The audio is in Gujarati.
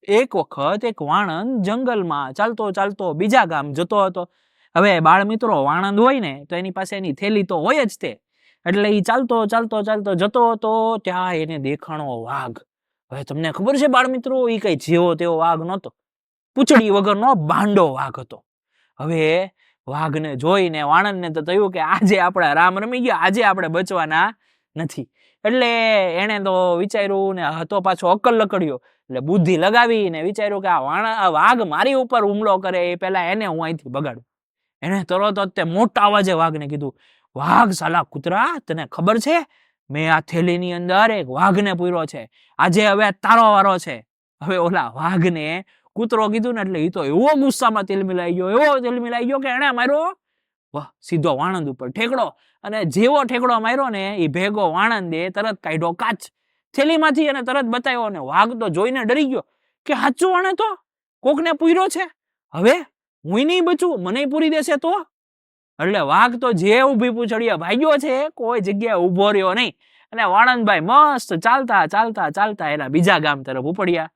એક વખત એક વાણંદ જંગલમાં ચાલતો ચાલતો બીજા ગામ જતો હતો. હવે બાળ મિત્રો, વાણંદ હોય ને તો એની પાસે એની થેલી તો હોય જ તે. એટલે એ ચાલતો ચાલતો ચાલતો જતો હતો, ત્યાં એને દેખાણો વાઘ. હવે તમને ખબર છે બાળ મિત્રો, એ કઈ જેવો તેવો વાઘ નહોતો. પૂંછડી વગરનો ભાંડો વાઘ હતો. હવે વાઘને જોઈને વાણંદને તો થયું કે આજે આપણા રામ રમી ગયા, આજે આપણે બચવાના નથી. એટલે એને તો વિચાર્યું ને હતો પાછો અક્કલ લકડ્યો. એટલે બુદ્ધિ લગાવીને વિચાર્યું કે આ વાઘ મારી ઉપર હુમલો કરે એ પહેલા એને હું અહીંથી બગાડું. એને તરત જ તે મોટા અવાજે વાઘને કીધું, વાઘ સાલા કૂતરા, તને ખબર છે મેં આ થેલીની અંદર એક વાઘને પૂર્યો છે, આજે હવે તારો વારો છે. હવે ઓલા વાઘને કૂતરો કીધું ને એટલે એ તો એવો ગુસ્સામાં તિલમિલાઈ ગયો કે એને માર્યો સીધો વાણંદ ઉપર ઠેકડો. અને જેવો ઠેકડો માર્યો ને એ ભેગો વાણંદે તરત કાઢ્યો કાચ થેલીમાંથી અને તરત બતાવ્યો. ને વાઘ તો જોઈને ડરી ગયો કે સાચું આણે તો કોકને પૂર્યો છે, હવે હું નહીં બચું, મને પૂરી દેશે તો. એટલે વાઘ તો જે ઊભી પૂછડીએ ભાગ્યો છે, કોઈ જગ્યાએ ઊભો રહ્યો નહીં. અને વાણંદભાઈ મસ્ત ચાલતા ચાલતા ચાલતા એના બીજા ગામ તરફ ઉપડ્યા.